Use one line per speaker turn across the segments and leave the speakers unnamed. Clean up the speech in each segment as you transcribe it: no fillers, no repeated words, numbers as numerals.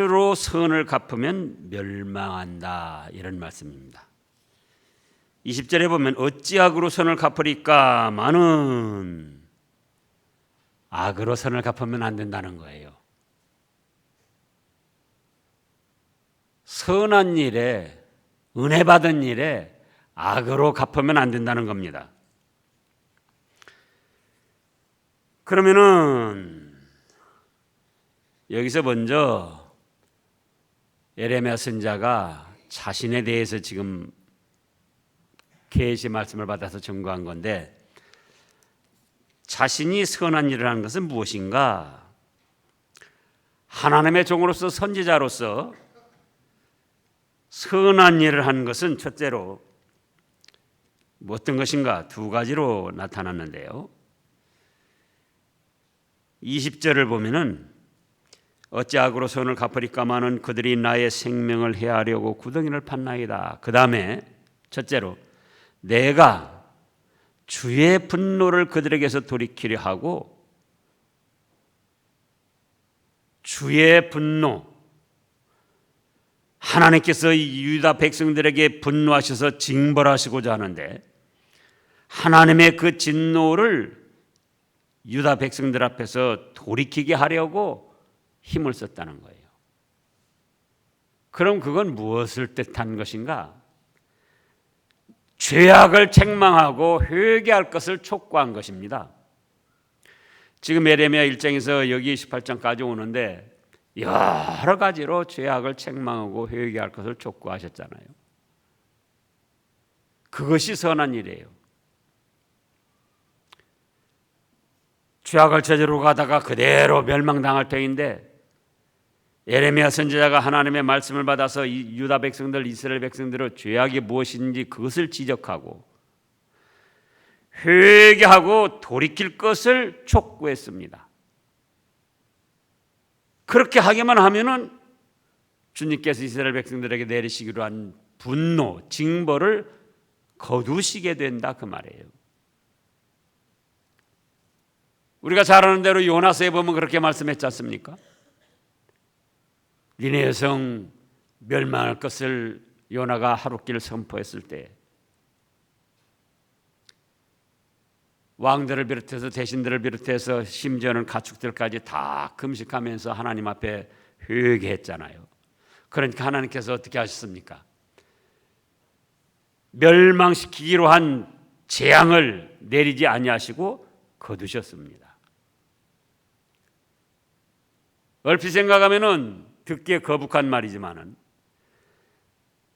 로 선을 갚으면 멸망한다, 이런 말씀입니다. 20절에 보면 어찌 악으로 선을 갚으리까 마는 악으로 선을 갚으면 안 된다는 거예요. 선한 일에, 은혜 받은 일에 악으로 갚으면 안 된다는 겁니다. 그러면은 여기서 먼저 예레미야 선지자가 자신에 대해서 지금 계시 말씀을 받아서 증거한 건데, 자신이 선한 일을 하는 것은 무엇인가? 하나님의 종으로서, 선지자로서 선한 일을 하는 것은 첫째로 어떤 것인가? 두 가지로 나타났는데요. 20절을 보면은 어찌 악으로 선을 갚으리까마는 그들이 나의 생명을 해하려고 구덩이를 팠나이다. 그 다음에 첫째로 내가 주의 분노를 그들에게서 돌이키려 하고, 주의 분노, 하나님께서 유다 백성들에게 분노하셔서 징벌하시고자 하는데 하나님의 그 진노를 유다 백성들 앞에서 돌이키게 하려고 힘을 썼다는 거예요. 그럼 그건 무엇을 뜻한 것인가? 죄악을 책망하고 회개할 것을 촉구한 것입니다. 지금 예레미야 1장에서 여기 18장까지 오는데 여러 가지로 죄악을 책망하고 회개할 것을 촉구하셨잖아요. 그것이 선한 일이에요. 죄악을 저지르고 가다가 그대로 멸망당할 터인데, 예레미야 선지자가 하나님의 말씀을 받아서 유다 백성들, 이스라엘 백성들의 죄악이 무엇인지 그것을 지적하고 회개하고 돌이킬 것을 촉구했습니다. 그렇게 하기만 하면은 주님께서 이스라엘 백성들에게 내리시기로 한 분노, 징벌을 거두시게 된다, 그 말이에요. 우리가 잘 아는 대로 요나서에 보면 그렇게 말씀했지 않습니까? 니네 성 멸망할 것을 요나가 하룻길 선포했을 때 왕들을 비롯해서 대신들을 비롯해서 심지어는 가축들까지 다 금식하면서 하나님 앞에 회개했잖아요. 그러니까 하나님께서 어떻게 하셨습니까? 멸망시키기로 한 재앙을 내리지 아니하시고 거두셨습니다. 얼핏 생각하면은 듣기에 거북한 말이지만은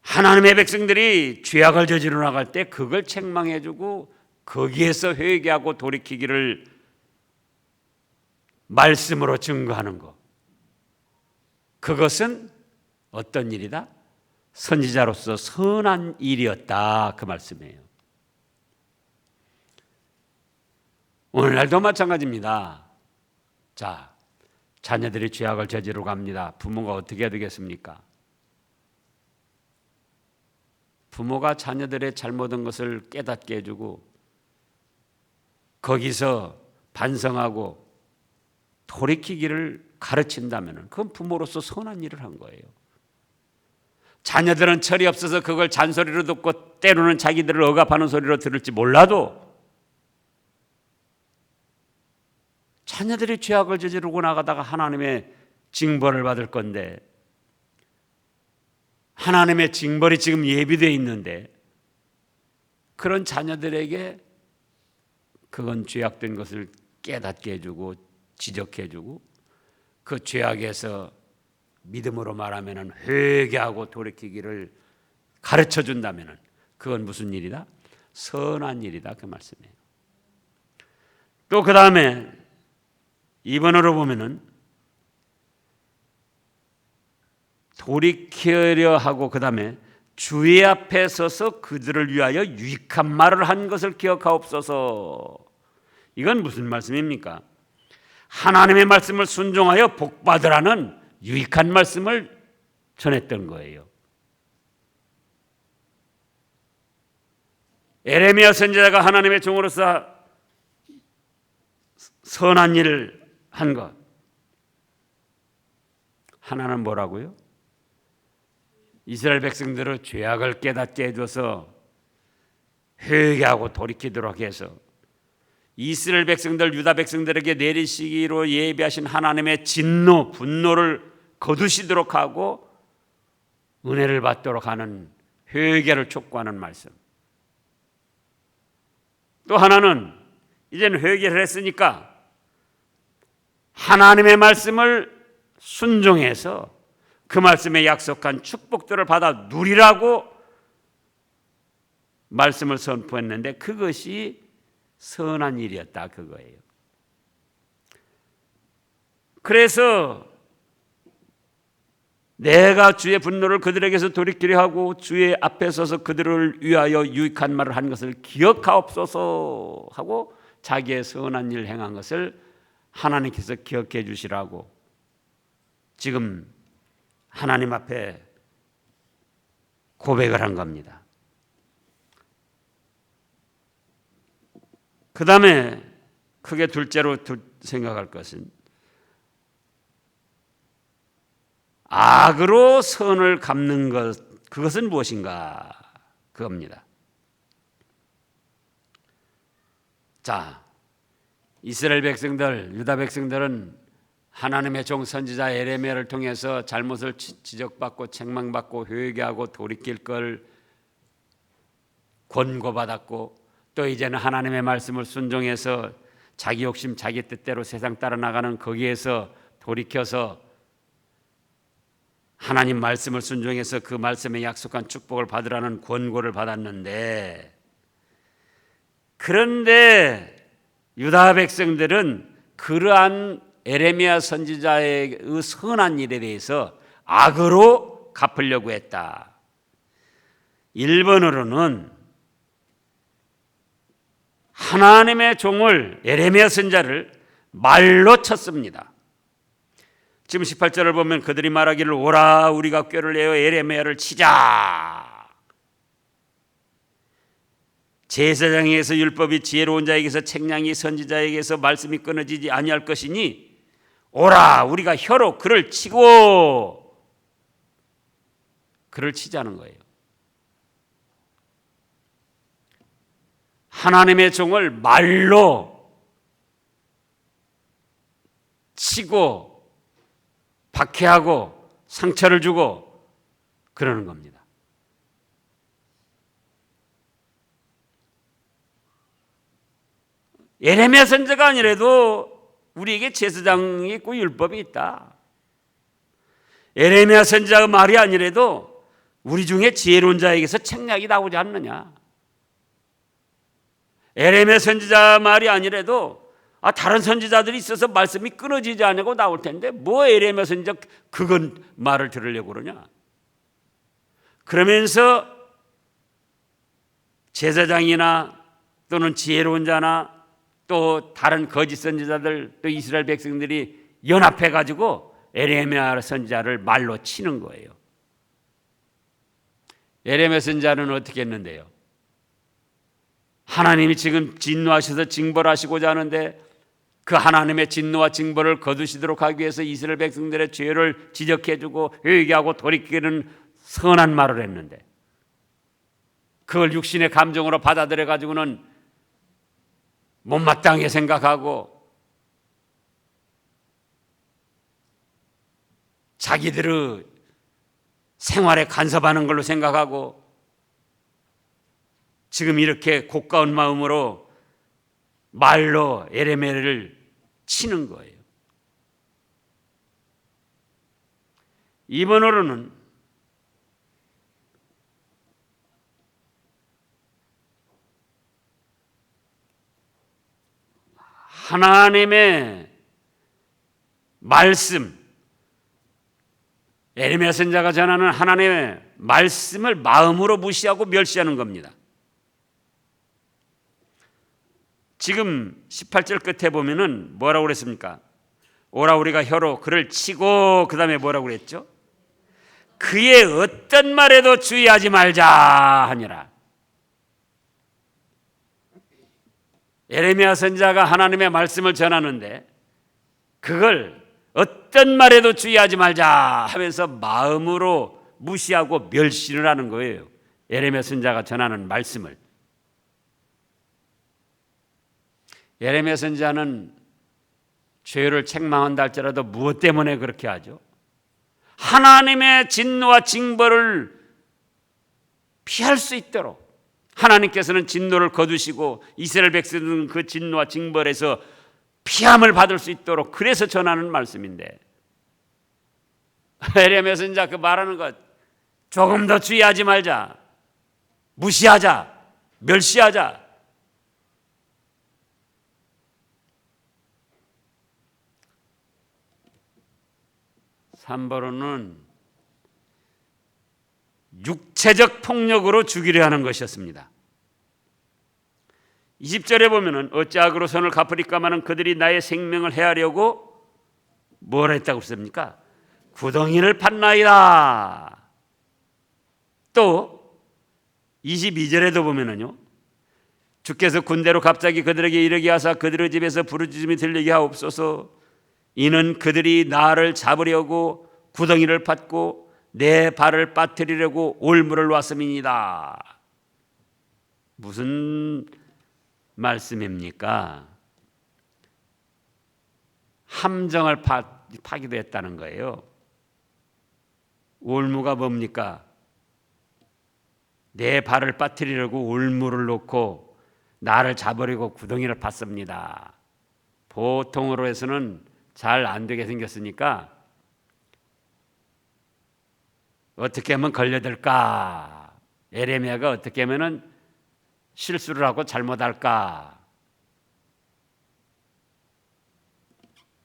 하나님의 백성들이 죄악을 저지르러 나갈 때 그걸 책망해주고 거기에서 회개하고 돌이키기를 말씀으로 증거하는 것, 그것은 어떤 일이다? 선지자로서 선한 일이었다, 그 말씀이에요. 오늘날도 마찬가지입니다. 자, 자녀들이 죄악을 저지르러 갑니다. 부모가 어떻게 해야 되겠습니까? 부모가 자녀들의 잘못한 것을 깨닫게 해주고 거기서 반성하고 돌이키기를 가르친다면 그건 부모로서 선한 일을 한 거예요. 자녀들은 철이 없어서 그걸 잔소리로 듣고 때로는 자기들을 억압하는 소리로 들을지 몰라도 자녀들이 죄악을 저지르고 나가다가 하나님의 징벌을 받을 건데, 하나님의 징벌이 지금 예비되어 있는데 그런 자녀들에게 그건 죄악된 것을 깨닫게 해주고 지적해주고 그 죄악에서 믿음으로 말하면 회개하고 돌이키기를 가르쳐준다면 그건 무슨 일이다? 선한 일이다, 그 말씀이에요. 또 그 다음에 2번으로 보면은 돌이키려 하고 그 다음에 주의 앞에 서서 그들을 위하여 유익한 말을 한 것을 기억하옵소서. 이건 무슨 말씀입니까? 하나님의 말씀을 순종하여 복받으라는 유익한 말씀을 전했던 거예요. 예레미야 선지자가 하나님의 종으로서 선한 일을 한 것, 하나는 뭐라고요? 이스라엘 백성들의 죄악을 깨닫게 해줘서 회개하고 돌이키도록 해서 이스라엘 백성들, 유다 백성들에게 내리시기로 예비하신 하나님의 진노, 분노를 거두시도록 하고 은혜를 받도록 하는 회개를 촉구하는 말씀. 또 하나는 이제는 회개를 했으니까 하나님의 말씀을 순종해서 그 말씀에 약속한 축복들을 받아 누리라고 말씀을 선포했는데 그것이 선한 일이었다 그거예요. 그래서 내가 주의 분노를 그들에게서 돌이키려 하고 주의 앞에 서서 그들을 위하여 유익한 말을 한 것을 기억하옵소서 하고 자기의 선한 일을 행한 것을 하나님께서 기억해 주시라고 지금 하나님 앞에 고백을 한 겁니다. 그 다음에 크게 둘째로 생각할 것은 악으로 선을 갚는 것, 그것은 무엇인가? 그겁니다. 자, 이스라엘 백성들, 유다 백성들은 하나님의 종 선지자 에레미야를 통해서 잘못을 지적받고 책망받고 회개하고 돌이킬 걸 권고받았고 또 이제는 하나님의 말씀을 순종해서 자기 욕심, 자기 뜻대로 세상 따라 나가는 거기에서 돌이켜서 하나님 말씀을 순종해서 그 말씀에 약속한 축복을 받으라는 권고를 받았는데 그런데 유다 백성들은 그러한 에레미야 선지자의 선한 일에 대해서 악으로 갚으려고 했다. 일본어로는 하나님의 종을 에레미야 선지자를 말로 쳤습니다. 지금 18절을 보면 그들이 말하기를 오라 우리가 꾀를 내어 에레미야를 치자. 제사장에게서 율법이 지혜로운 자에게서 책량이 선지자에게서 말씀이 끊어지지 아니할 것이니 오라 우리가 혀로 그를 치고 그를 치자는 거예요. 하나님의 종을 말로 치고 박해하고 상처를 주고 그러는 겁니다. 에레미야 선지자가 아니라도 우리에게 제사장이 있고 율법이 있다. 에레미야 선지자의 말이 아니라도 우리 중에 지혜로운 자에게서 책략이 나오지 않느냐. 에레미야 선지자 말이 아니라도 다른 선지자들이 있어서 말씀이 끊어지지 않고 나올 텐데 뭐 에레미야 선지자 그건 말을 들으려고 그러냐. 그러면서 제사장이나 또는 지혜로운 자나 또 다른 거짓 선지자들 또 이스라엘 백성들이 연합해 가지고 에레미야 선지자를 말로 치는 거예요. 에레미야 선지자는 어떻게 했는데요? 하나님이 지금 진노하셔서 징벌하시고자 하는데 그 하나님의 진노와 징벌을 거두시도록 하기 위해서 이스라엘 백성들의 죄를 지적해주고 회개하고 돌이키는 선한 말을 했는데 그걸 육신의 감정으로 받아들여 가지고는 못마땅하게 생각하고 자기들의 생활에 간섭하는 걸로 생각하고 지금 이렇게 고가운 마음으로 말로 에레미야를 치는 거예요. 이번으로는 하나님의 말씀, 에레미야 선지자가 전하는 하나님의 말씀을 마음으로 무시하고 멸시하는 겁니다. 지금 18절 끝에 보면은 뭐라고 그랬습니까? 오라 우리가 혀로 그를 치고 그 다음에 뭐라고 그랬죠? 그의 어떤 말에도 주의하지 말자 하니라. 에레미야 선지자가 하나님의 말씀을 전하는데 그걸 어떤 말에도 주의하지 말자 하면서 마음으로 무시하고 멸시를 하는 거예요. 예레미야 선지자가 전하는 말씀을. 예레미야 선지자는 죄를 책망한다 할지라도 무엇 때문에 그렇게 하죠? 하나님의 진노와 징벌을 피할 수 있도록 하나님께서는 진노를 거두시고 이스라엘 백성은 그 진노와 징벌에서 피함을 받을 수 있도록 그래서 전하는 말씀인데, 예레미야 선지자 그 말하는 것 조금 더 주의하지 말자, 무시하자, 멸시하자. 삼번은 육체적 폭력으로 죽이려 하는 것이었습니다. 20절에 보면은 어찌 악으로 선을 갚으리까마는 그들이 나의 생명을 해하려고 뭘 했다고 그랬습니까? 구덩이를 팠나이다. 또 22절에도 보면은요, 주께서 군대로 갑자기 그들에게 이르게 하사 그들의 집에서 부르짖음이 들리게 하옵소서. 이는 그들이 나를 잡으려고 구덩이를 팠고 내 발을 빠뜨리려고 올무를 왔음이니이다. 무슨 말씀입니까? 함정을 파기도 했다는 거예요. 올무가 뭡니까? 내 발을 빠뜨리려고 올무를 놓고 나를 잡으려고 구덩이를 팠습니다. 보통으로 해서는 잘 안 되게 생겼으니까 어떻게 하면 걸려들까? 예레미야가 어떻게 하면 실수를 하고 잘못할까?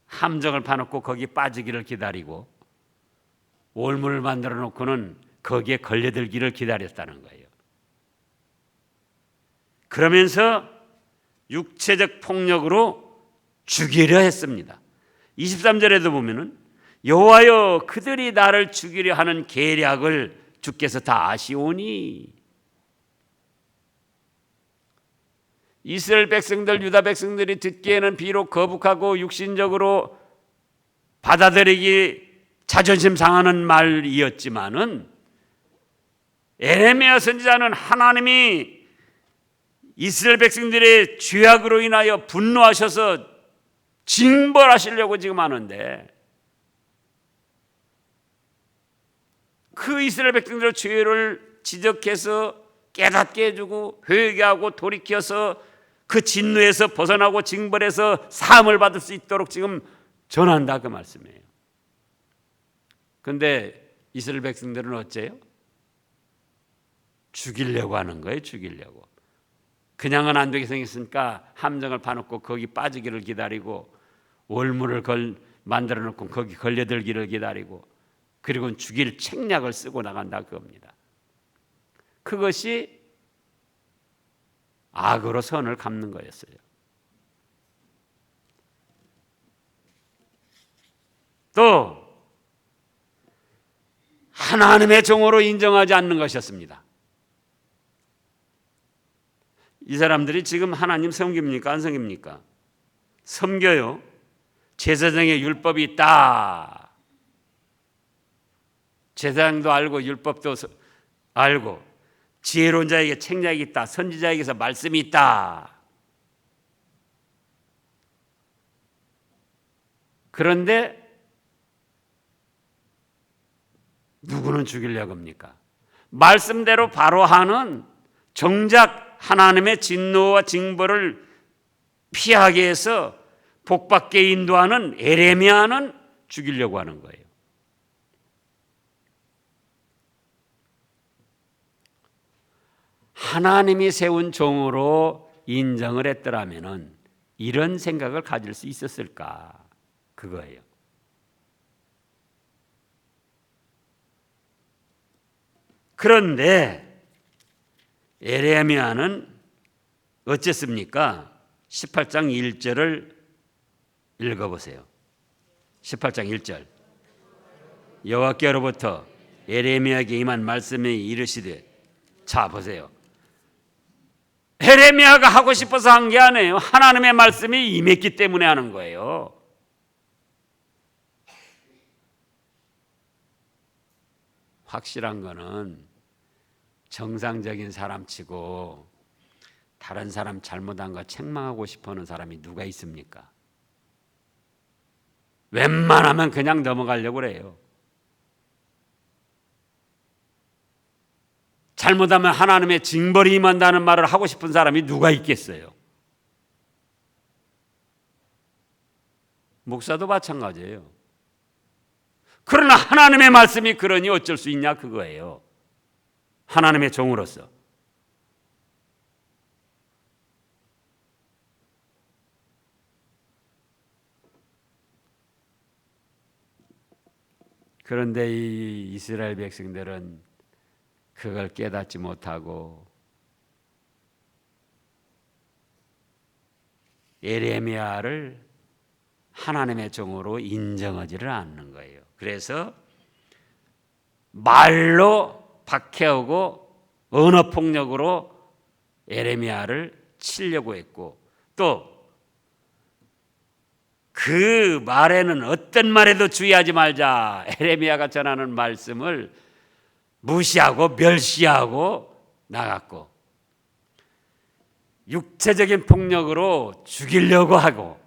함정을 파놓고 거기 빠지기를 기다리고 올무를 만들어 놓고는 거기에 걸려들기를 기다렸다는 거예요. 그러면서 육체적 폭력으로 죽이려 했습니다. 23절에도 보면은 여호와여 그들이 나를 죽이려 하는 계략을 주께서 다 아시오니. 이스라엘 백성들, 유다 백성들이 듣기에는 비록 거북하고 육신적으로 받아들이기 자존심 상하는 말이었지만은 예레미야 선지자는 하나님이 이스라엘 백성들의 죄악으로 인하여 분노하셔서 징벌하시려고 지금 하는데, 그 이스라엘 백성들의 죄를 지적해서 깨닫게 해주고 회개하고 돌이켜서 그 진노에서 벗어나고 징벌에서 사함을 받을 수 있도록 지금 전한다, 그 말씀이에요. 그런데 이스라엘 백성들은 어째요? 죽이려고 하는 거예요. 죽이려고. 그냥은 안 되게 생겼으니까 함정을 파놓고 거기 빠지기를 기다리고 올무를 만들어 놓고 거기 걸려들기를 기다리고 그리고는 죽일 책략을 쓰고 나간다, 그겁니다. 그것이 악으로 선을 갚는 거였어요. 또 하나님의 종으로 인정하지 않는 것이었습니다. 이 사람들이 지금 하나님 섬깁니까? 안 섬깁니까? 섬겨요. 제사장의 율법이 있다. 제사장도 알고 율법도 알고 지혜로운 자에게 책략이 있다. 선지자에게서 말씀이 있다. 그런데 누구는 죽이려고 합니까? 말씀대로 바로 하는, 정작 하나님의 진노와 징벌을 피하게 해서 복받게 인도하는 예레미야는 죽이려고 하는 거예요. 하나님이 세운 종으로 인정을 했더라면 이런 생각을 가질 수 있었을까? 그거예요. 그런데 예레미야는 어쨌습니까? 18장 1절을 읽어보세요. 18장 1절. 여호와께로부터 예레미야에게 임한 말씀이 이르시되, 자 보세요. 예레미야가 하고 싶어서 한 게 아니에요. 하나님의 말씀이 임했기 때문에 하는 거예요. 확실한 거는 정상적인 사람치고 다른 사람 잘못한 거 책망하고 싶어하는 사람이 누가 있습니까? 웬만하면 그냥 넘어가려고 그래요. 잘못하면 하나님의 징벌이 임한다는 말을 하고 싶은 사람이 누가 있겠어요? 목사도 마찬가지예요. 그러나 하나님의 말씀이 그러니 어쩔 수 있냐 그거예요. 하나님의 종으로서. 그런데 이 이스라엘 백성들은 그걸 깨닫지 못하고 예레미야를 하나님의 종으로 인정하지를 않는 거예요. 그래서 말로 박해하고 언어 폭력으로 예레미야를 치려고 했고, 또 그 말에는 어떤 말에도 주의하지 말자. 예레미야가 전하는 말씀을 무시하고 멸시하고 나갔고, 육체적인 폭력으로 죽이려고 하고,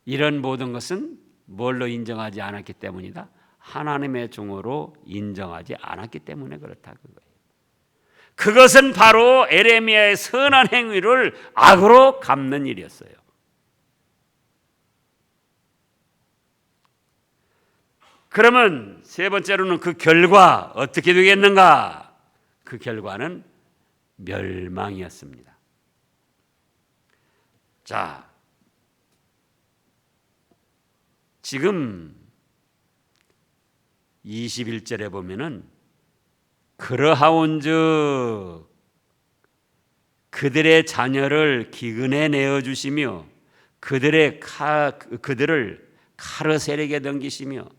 이런 모든 것은 뭘로 인정하지 않았기 때문이다? 하나님의 종으로 인정하지 않았기 때문에 그렇다 그거예요. 그것은 바로 예레미야의 선한 행위를 악으로 갚는 일이었어요. 그러면 세 번째로는 그 결과 어떻게 되겠는가? 그 결과는 멸망이었습니다. 자, 지금 21절에 보면은 그러하온즉 그들의 자녀를 기근에 내어 주시며 그들을 칼의 세력에 넘기시며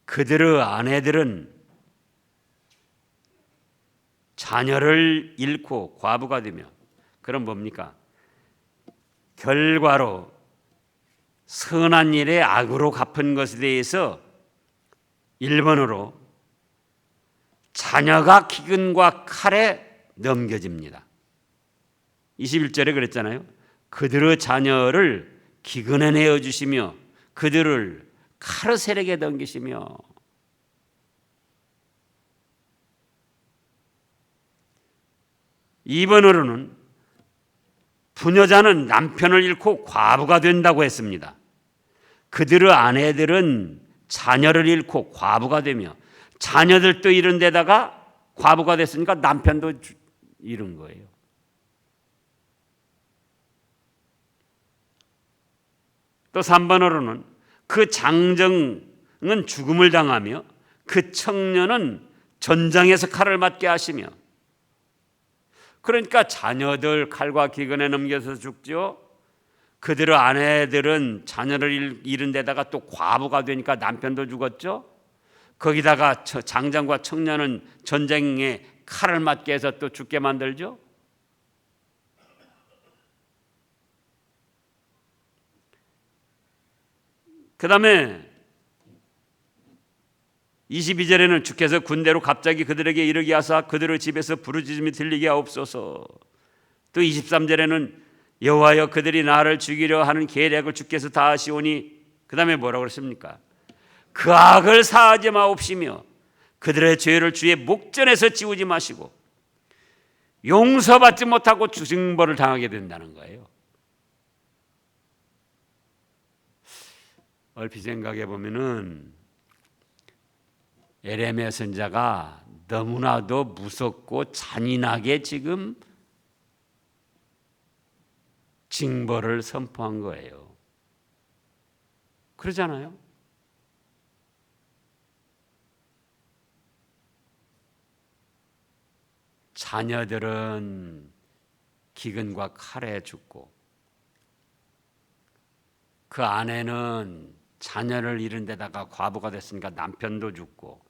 그들의 아내들은 자녀를 잃고 과부가 되며, 그럼 뭡니까? 결과로 선한 일에 악으로 갚은 것에 대해서 1번으로 자녀가 기근과 칼에 넘겨집니다. 21절에 그랬잖아요. 그들의 자녀를 기근에 내어주시며 그들을 칼의 세력에 넘기시며, 이번으로는 부녀자는 남편을 잃고 과부가 된다고 했습니다. 그들의 아내들은 자녀를 잃고 과부가 되며, 자녀들도 잃은 데다가 과부가 됐으니까 남편도 잃은 거예요. 또 3번으로는 그 장정은 죽음을 당하며 그 청년은 전장에서 칼을 맞게 하시며, 그러니까 자녀들 칼과 기근에 넘겨서 죽죠. 그들의 아내들은 자녀를 잃은 데다가 또 과부가 되니까 남편도 죽었죠. 거기다가 장장과 청년은 전쟁에 칼을 맞게 해서 또 죽게 만들죠. 그 다음에 22절에는 주께서 군대로 갑자기 그들에게 이르게 하사 그들의 집에서 부르짖음이 들리게 하옵소서. 또 23절에는 여호와여 그들이 나를 죽이려 하는 계략을 주께서 다 하시오니, 그 다음에 뭐라고 그랬습니까? 그 악을 사하지 마옵시며 그들의 죄를 주의 목전에서 지우지 마시고 용서받지 못하고 징벌을 당하게 된다는 거예요. 얼핏 생각해 보면은 예레미야 선지자가 너무나도 무섭고 잔인하게 지금 징벌을 선포한 거예요. 그러잖아요. 자녀들은 기근과 칼에 죽고 그 아내는 자녀를 잃은 데다가 과부가 됐으니까 남편도 죽고,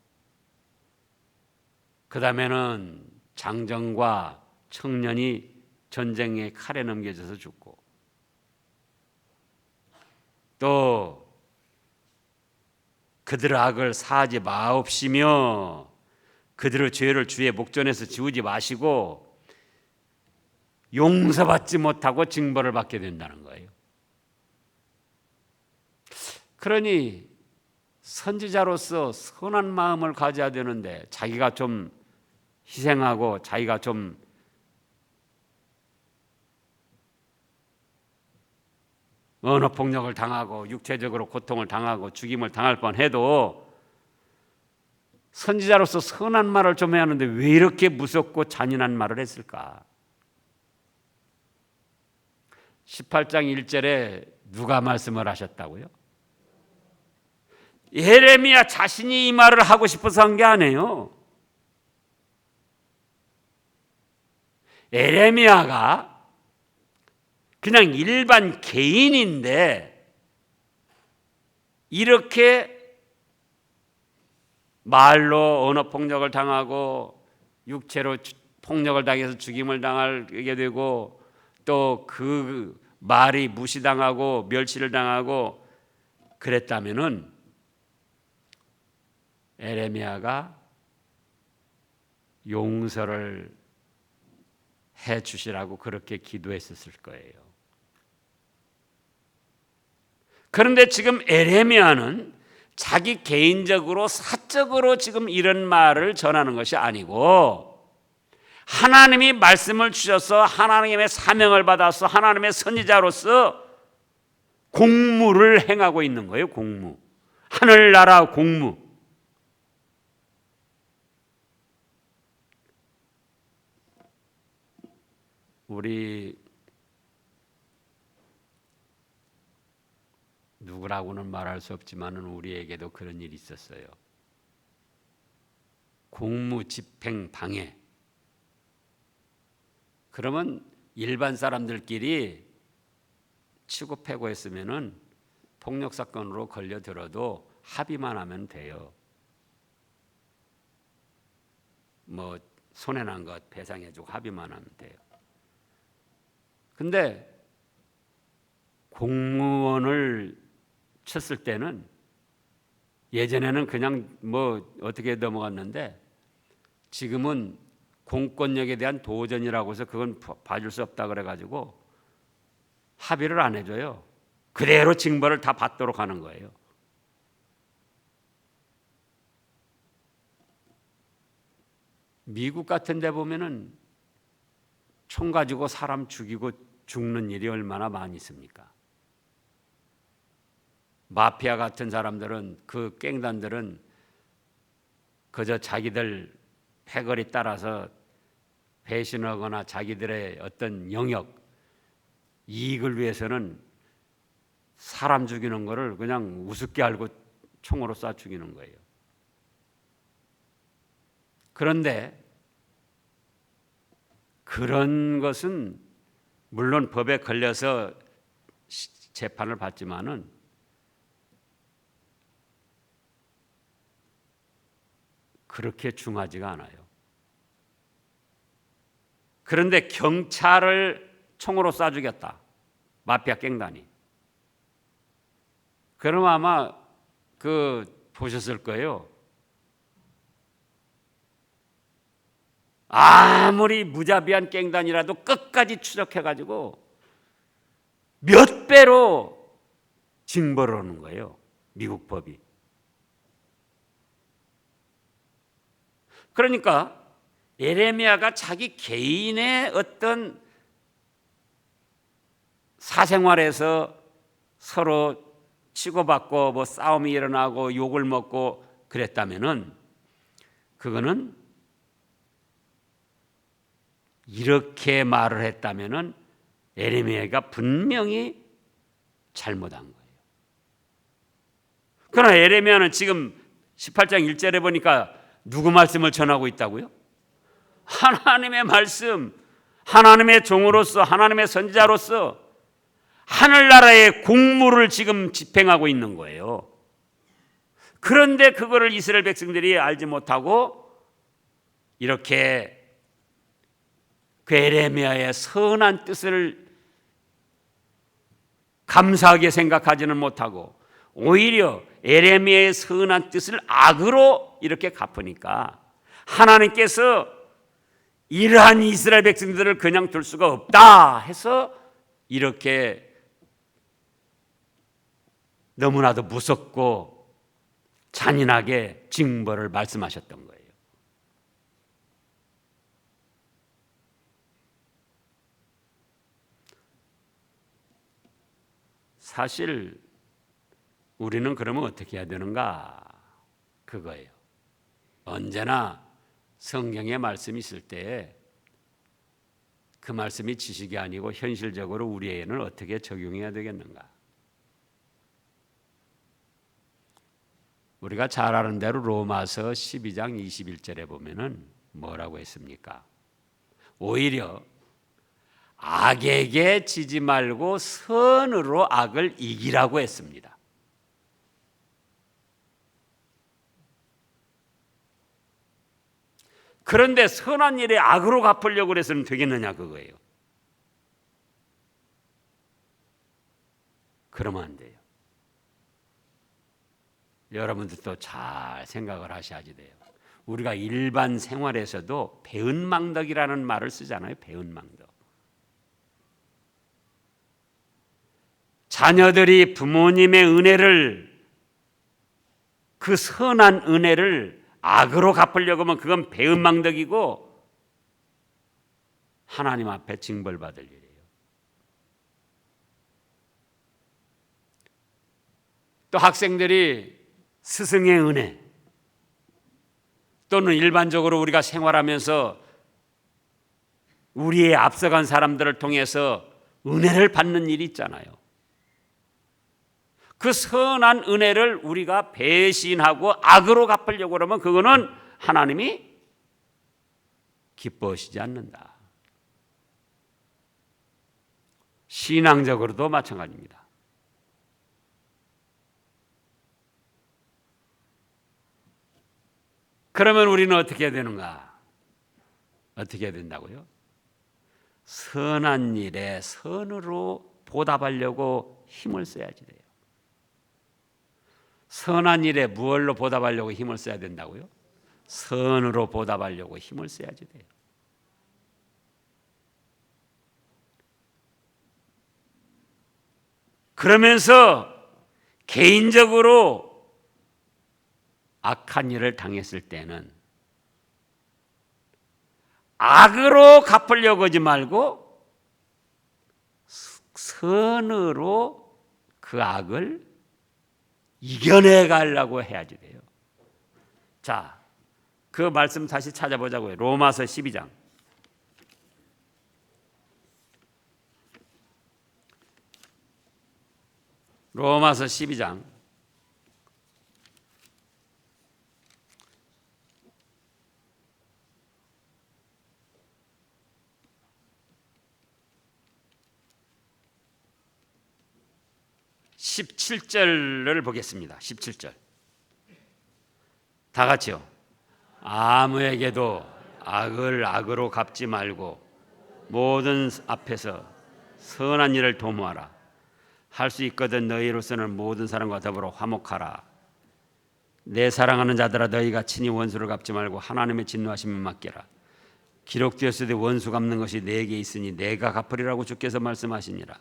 그 다음에는 장정과 청년이 전쟁의 칼에 넘겨져서 죽고, 또 그들의 악을 사하지 마옵시며 그들의 죄를 주의 목전에서 지우지 마시고 용서받지 못하고 징벌을 받게 된다는 거예요. 그러니 선지자로서 선한 마음을 가져야 되는데 자기가 좀 희생하고 자기가 좀 언어폭력을 당하고 육체적으로 고통을 당하고 죽임을 당할 뻔해도 선지자로서 선한 말을 좀 해야 하는데 왜 이렇게 무섭고 잔인한 말을 했을까? 18장 1절에 누가 말씀을 하셨다고요? 예레미야 자신이 이 말을 하고 싶어서 한 게 아니에요. 예레미야가 그냥 일반 개인인데 이렇게 말로 언어 폭력을 당하고 육체로 폭력을 당해서 죽임을 당하게 되고 또 그 말이 무시당하고 멸시를 당하고 그랬다면은 예레미야가 용서를 해 주시라고 그렇게 기도했었을 거예요. 그런데 지금 예레미야는 자기 개인적으로 사적으로 지금 이런 말을 전하는 것이 아니고 하나님이 말씀을 주셔서 하나님의 사명을 받아서 하나님의 선지자로서 공무를 행하고 있는 거예요. 공무. 하늘나라 공무. 우리 누구라고는 말할 수 없지만 우리에게도 그런 일이 있었어요. 공무 집행 방해. 그러면 일반 사람들끼리 치고 패고 했으면은 폭력 사건으로 걸려들어도 합의만 하면 돼요. 뭐 손해난 것 배상해주고 합의만 하면 돼요. 근데 공무원을 쳤을 때는 예전에는 그냥 뭐 어떻게 넘어갔는데 지금은 공권력에 대한 도전이라고 해서 그건 봐줄 수 없다 그래가지고 합의를 안 해줘요. 그대로 징벌을 다 받도록 하는 거예요. 미국 같은 데 보면은 총 가지고 사람 죽이고 죽는 일이 얼마나 많이 있습니까? 마피아 같은 사람들은 그 갱단들은 그저 자기들 패거리 따라서 배신하거나 자기들의 어떤 영역 이익을 위해서는 사람 죽이는 거를 그냥 우습게 알고 총으로 쏴 죽이는 거예요. 그런데 그런 것은 물론 법에 걸려서 재판을 받지만은 그렇게 중하지가 않아요. 그런데 경찰을 총으로 쏴 죽였다. 마피아 갱단이. 그럼 아마 보셨을 거예요. 아무리 무자비한 갱단이라도 끝까지 추적해가지고 몇 배로 징벌을 하는 거예요. 미국 법이. 그러니까 예레미야가 자기 개인의 어떤 사생활에서 서로 치고받고 뭐 싸움이 일어나고 욕을 먹고 그랬다면은 그거는 이렇게 말을 했다면은 예레미야가 분명히 잘못한 거예요. 그러나 예레미야는 지금 18장 1절에 보니까 누구 말씀을 전하고 있다고요? 하나님의 말씀, 하나님의 종으로서 하나님의 선지자로서 하늘나라의 공무를 지금 집행하고 있는 거예요. 그런데 그거를 이스라엘 백성들이 알지 못하고 이렇게 그 예레미야의 선한 뜻을 감사하게 생각하지는 못하고 오히려 에레미야의 선한 뜻을 악으로 이렇게 갚으니까 하나님께서 이러한 이스라엘 백성들을 그냥 둘 수가 없다 해서 이렇게 너무나도 무섭고 잔인하게 징벌을 말씀하셨던 거예요. 사실 우리는 그러면 어떻게 해야 되는가? 그거예요. 언제나 성경의 말씀이 있을 때 그 말씀이 지식이 아니고 현실적으로 우리에게는 어떻게 적용해야 되겠는가? 우리가 잘 아는 대로 로마서 12장 21절에 보면은 뭐라고 했습니까? 오히려 악에게 지지 말고 선으로 악을 이기라고 했습니다. 그런데 선한 일에 악으로 갚으려고 그래서는 되겠느냐 그거예요. 그러면 안 돼요. 여러분들도 잘 생각을 하셔야지 돼요. 우리가 일반 생활에서도 배은망덕이라는 말을 쓰잖아요. 배은망덕. 자녀들이 부모님의 은혜를, 그 선한 은혜를 악으로 갚으려고 하면 그건 배은망덕이고 하나님 앞에 징벌받을 일이에요. 또 학생들이 스승의 은혜 또는 일반적으로 우리가 생활하면서 우리의 앞서간 사람들을 통해서 은혜를 받는 일이 있잖아요. 그 선한 은혜를 우리가 배신하고 악으로 갚으려고 그러면 그거는 하나님이 기뻐하시지 않는다. 신앙적으로도 마찬가지입니다. 그러면 우리는 어떻게 해야 되는가? 어떻게 해야 된다고요? 선한 일에 선으로 보답하려고 힘을 써야지 돼요. 선한 일에 무엇로 보답하려고 힘을 써야 된다고요? 선으로 보답하려고 힘을 써야지 돼요. 그러면서 개인적으로 악한 일을 당했을 때는 악으로 갚으려고 하지 말고 선으로 그 악을 이겨내 가려고 해야지 돼요. 자, 그 말씀 다시 찾아보자고요. 로마서 12장. 로마서 12장. (17절을) 보겠습니다. 17절 다 같이요. 아무에게도 악을 악으로 갚지 말고 모든 앞에서 선한 일을 도모하라. 할 수 있거든 너희로서는 모든 사람과 더불어 화목하라. 내 사랑하는 자들아, 너희가 친히 원수를 갚지 말고 하나님의 진노하심을 맡기라. 기록되었으되 원수 갚는 것이 내게 있으니 내가 갚으리라고 주께서 말씀하시니라.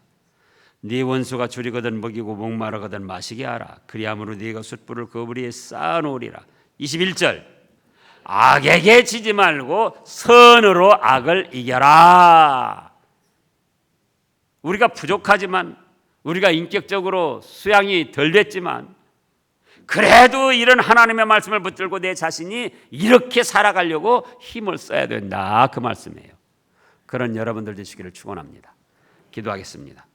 네 원수가 줄이거든 먹이고 목마르거든 마시게 하라. 그리함으로 네가 숯불을 그 우리에 쌓아놓으리라. 21절 악에게 지지 말고 선으로 악을 이겨라. 우리가 부족하지만, 우리가 인격적으로 수양이 덜 됐지만, 그래도 이런 하나님의 말씀을 붙들고 내 자신이 이렇게 살아가려고 힘을 써야 된다, 그 말씀이에요. 그런 여러분들 되시기를 축원합니다. 기도하겠습니다.